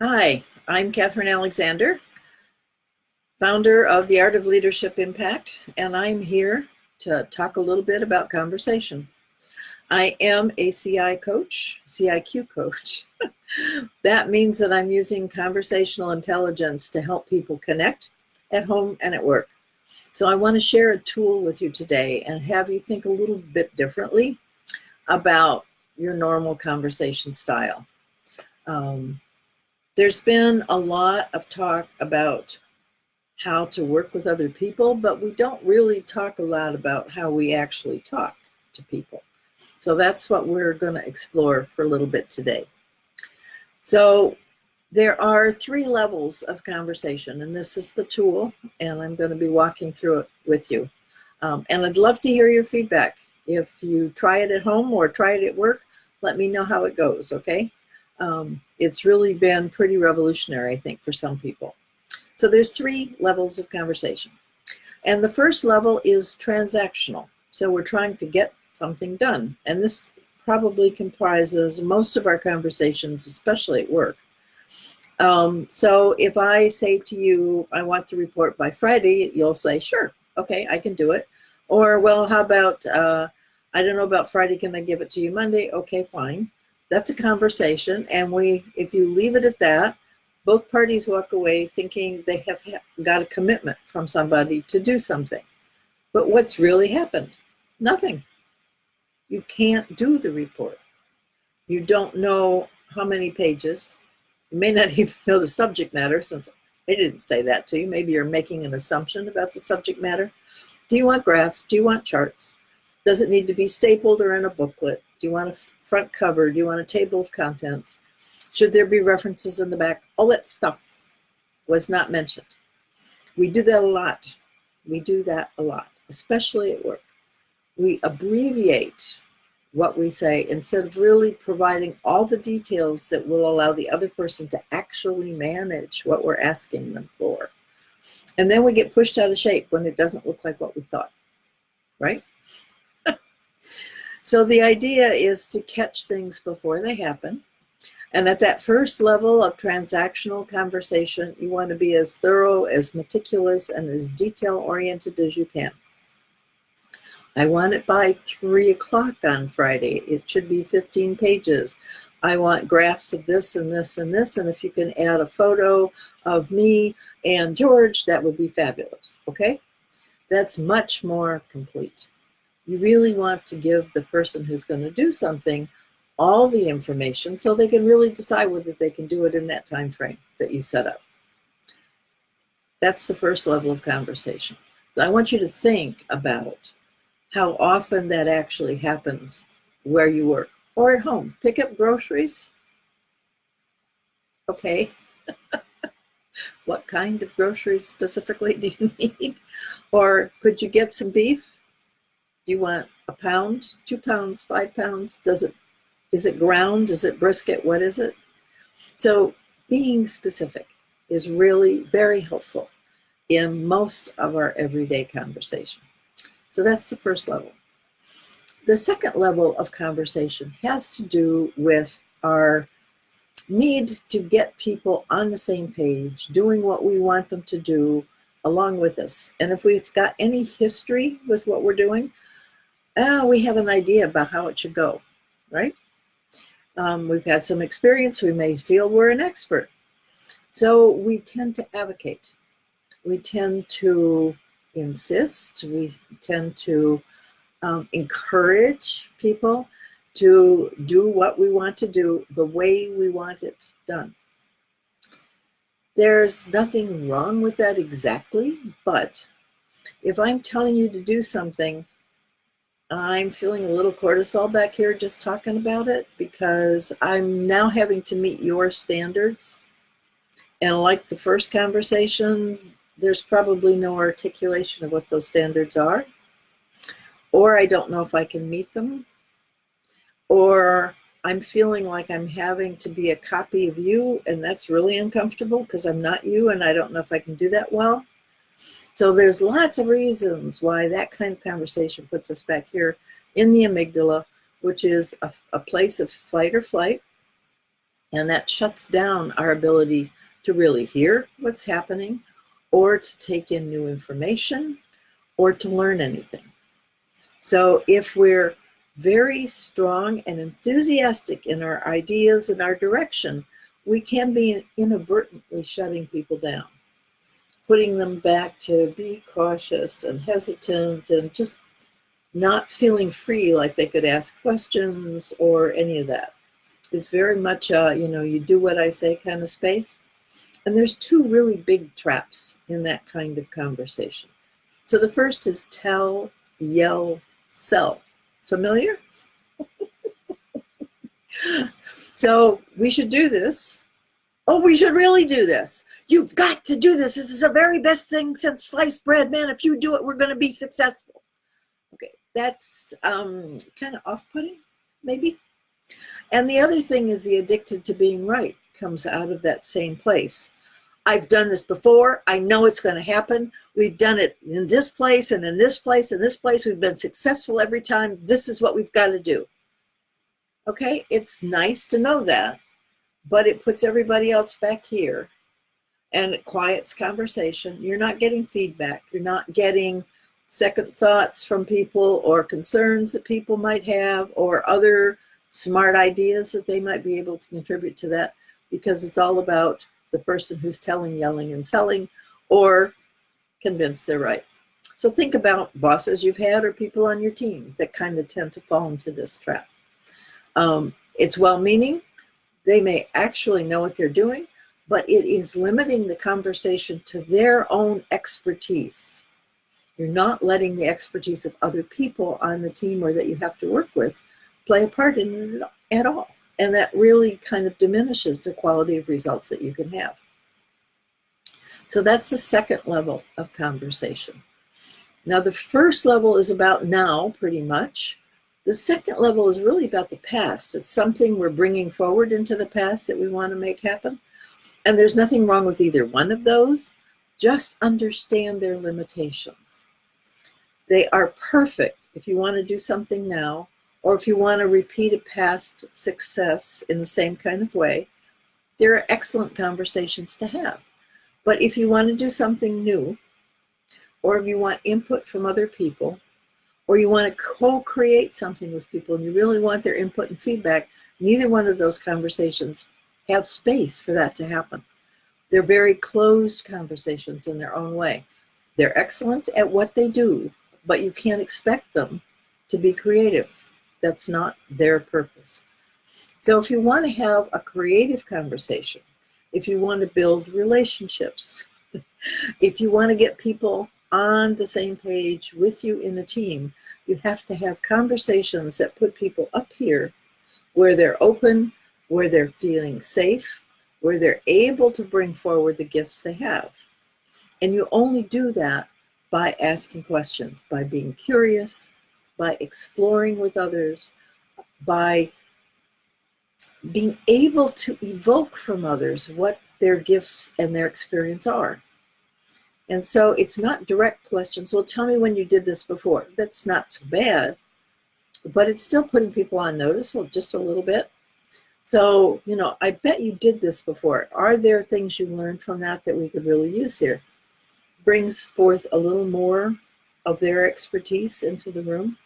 Hi, I'm Kathryn Alexander, founder of The Art of Leadership Impact, and I'm here to talk a little bit about conversation. I am a CIQ coach. That means that I'm using conversational intelligence to help people connect at home and at work. So I want to share a tool with you today and have you think a little bit differently about your normal conversation style. There's been a lot of talk about how to work with other people, but we don't really talk a lot about how we actually talk to people. So that's what we're going to explore for a little bit today. So there are 3 levels of conversation, and this is the tool, and I'm going to be walking through it with you. And I'd love to hear your feedback. If you try it at home or try it at work, let me know how it goes, okay? It's really been pretty revolutionary, I think, for some people. So there's 3 levels of conversation. And the first level is transactional. So we're trying to get something done. And this probably comprises most of our conversations, especially at work. So if I say to you, I want to report by Friday, you'll say, sure, okay, I can do it. Or, well, how about, I don't know about Friday, can I give it to you Monday? Okay, fine. That's a conversation, and if you leave it at that, both parties walk away thinking they have got a commitment from somebody to do something. But what's really happened? Nothing. You can't do the report. You don't know how many pages. You may not even know the subject matter, since I didn't say that to you. Maybe you're making an assumption about the subject matter. Do you want graphs? Do you want charts? Does it need to be stapled or in a booklet? Do you want a front cover? Do you want a table of contents? Should there be references in the back? All that stuff was not mentioned. We do that a lot. We do that a lot, especially at work. We abbreviate what we say instead of really providing all the details that will allow the other person to actually manage what we're asking them for. And then we get pushed out of shape when it doesn't look like what we thought, right? So the idea is to catch things before they happen. And at that first level of transactional conversation, you want to be as thorough, as meticulous, and as detail-oriented as you can. I want it by 3 o'clock on Friday. It should be 15 pages. I want graphs of this and this and this, and if you can add a photo of me and George, that would be fabulous, okay? That's much more complete. You really want to give the person who's going to do something all the information so they can really decide whether they can do it in that time frame that you set up. That's the first level of conversation. So I want you to think about how often that actually happens where you work or at home. Pick up groceries. Okay. What kind of groceries specifically do you need? Or could you get some beef? Do you want a pound, 2 pounds, 5 pounds? Is it ground? Is it brisket? What is it? So being specific is really very helpful in most of our everyday conversation. So that's the first level. The second level of conversation has to do with our need to get people on the same page, doing what we want them to do along with us. And if we've got any history with what we're doing, we have an idea about how it should go, right? We've had some experience. We may feel we're an expert. So we tend to advocate. We tend to insist. We tend to encourage people to do what we want to do the way we want it done. There's nothing wrong with that exactly, but if I'm telling you to do something, I'm feeling a little cortisol back here just talking about it because I'm now having to meet your standards. And like the first conversation, there's probably no articulation of what those standards are. Or I don't know if I can meet them. Or I'm feeling like I'm having to be a copy of you, and that's really uncomfortable because I'm not you and I don't know if I can do that well. So there's lots of reasons why that kind of conversation puts us back here in the amygdala, which is a place of fight or flight. And that shuts down our ability to really hear what's happening, or to take in new information, or to learn anything. So if we're very strong and enthusiastic in our ideas and our direction, we can be inadvertently shutting people down, putting them back to be cautious and hesitant and just not feeling free, like they could ask questions or any of that. It's very much you do what I say kind of space. And there's two really big traps in that kind of conversation. So the first is tell, yell, sell. Familiar? So we should do this. Oh, we should really do this. You've got to do this. This is the very best thing since sliced bread, man. If you do it, we're going to be successful. Okay, that's kind of off-putting, maybe. And the other thing is the addicted to being right comes out of that same place. I've done this before. I know it's going to happen. We've done it in this place and in this place and this place. We've been successful every time. This is what we've got to do. Okay, it's nice to know that, but it puts everybody else back here and it quiets conversation. You're not getting feedback. You're not getting second thoughts from people or concerns that people might have or other smart ideas that they might be able to contribute to that, because it's all about the person who's telling, yelling, and selling, or convinced they're right. So think about bosses you've had or people on your team that kind of tend to fall into this trap. It's well-meaning. They may actually know what they're doing, but it is limiting the conversation to their own expertise. You're not letting the expertise of other people on the team or that you have to work with play a part in it at all. And that really kind of diminishes the quality of results that you can have. So that's the second level of conversation. Now, the first level is about now, pretty much. The second level is really about the past. It's something we're bringing forward into the past that we want to make happen. And there's nothing wrong with either one of those. Just understand their limitations. They are perfect if you want to do something now, or if you want to repeat a past success in the same kind of way. There are excellent conversations to have. But if you want to do something new, or if you want input from other people, or you want to co-create something with people and you really want their input and feedback, neither one of those conversations have space for that to happen. They're very closed conversations in their own way. They're excellent at what they do, but you can't expect them to be creative. That's not their purpose. So if you want to have a creative conversation, if you want to build relationships, if you want to get people on the same page with you in a team, you have to have conversations that put people up here where they're open, where they're feeling safe, where they're able to bring forward the gifts they have. And you only do that by asking questions, by being curious, by exploring with others, by being able to evoke from others what their gifts and their experience are. And so it's not direct questions. Well, tell me when you did this before. That's not so bad, but it's still putting people on notice, just a little bit. So, I bet you did this before. Are there things you learned from that we could really use here? Brings forth a little more of their expertise into the room.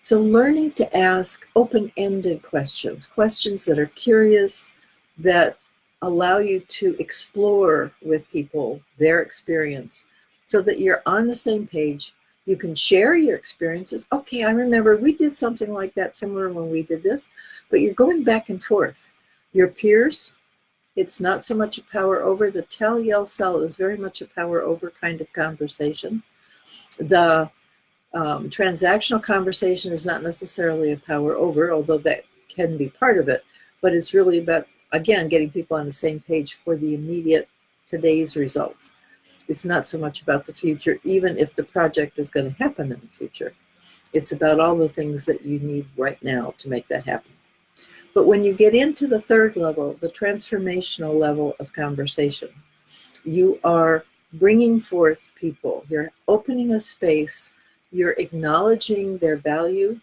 So learning to ask open-ended questions, questions that are curious, that allow you to explore with people their experience so that you're on the same page. You can share your experiences. Okay, I remember we did something like that similar when we did this, but you're going back and forth. Your peers, it's not so much a power over. The tell, yell, sell is very much a power over kind of conversation. The transactional conversation is not necessarily a power over, although that can be part of it, but it's really about, again, getting people on the same page for the immediate today's results. It's not so much about the future, even if the project is going to happen in the future. It's about all the things that you need right now to make that happen. But when you get into the third level, the transformational level of conversation, you are bringing forth people. You're opening a space. You're acknowledging their value,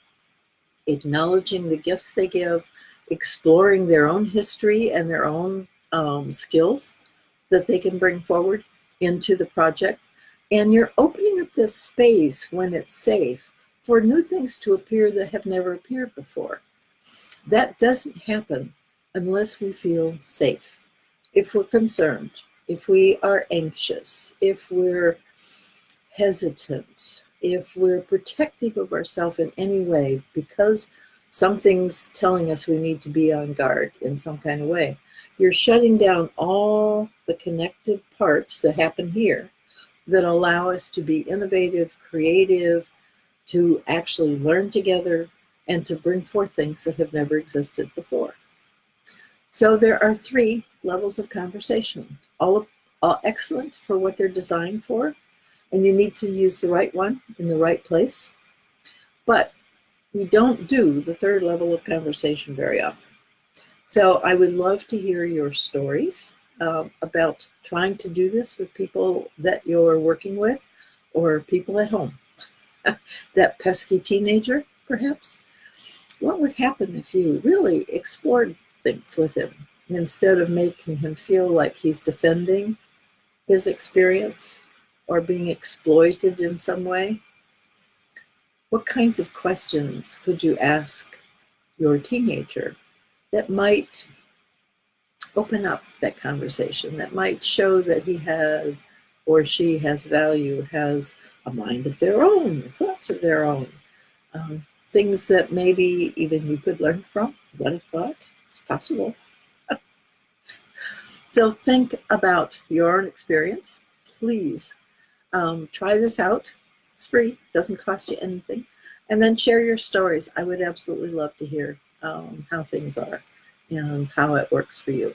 acknowledging the gifts they give, exploring their own history and their own skills that they can bring forward into the project. And you're opening up this space when it's safe for new things to appear that have never appeared before. That doesn't happen unless we feel safe. If we're concerned, if we are anxious, if we're hesitant, if we're protective of ourselves in any way because something's telling us we need to be on guard in some kind of way, you're shutting down all the connective parts that happen here that allow us to be innovative, creative, to actually learn together, and to bring forth things that have never existed before. So there are 3 levels of conversation, all excellent for what they're designed for, and you need to use the right one in the right place. But we don't do the 3rd level of conversation very often. So I would love to hear your stories about trying to do this with people that you're working with or people at home. That pesky teenager, perhaps. What would happen if you really explored things with him instead of making him feel like he's defending his experience or being exploited in some way? What kinds of questions could you ask your teenager that might open up that conversation, that might show that he had or she has value, has a mind of their own, thoughts of their own, things that maybe even you could learn from? What a thought. It's possible. So think about your own experience. Please try this out. It's free, doesn't cost you anything. And then share your stories. I would absolutely love to hear how things are and how it works for you.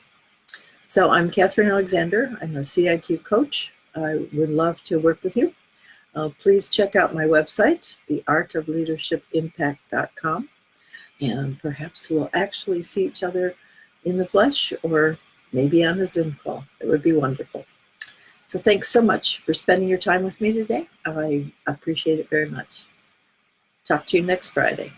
So I'm Kathryn Alexander. I'm a CIQ coach. I would love to work with you. Please check out my website, theartofleadershipimpact.com, and perhaps we'll actually see each other in the flesh or maybe on a Zoom call. It would be wonderful. So thanks so much for spending your time with me today. I appreciate it very much. Talk to you next Friday.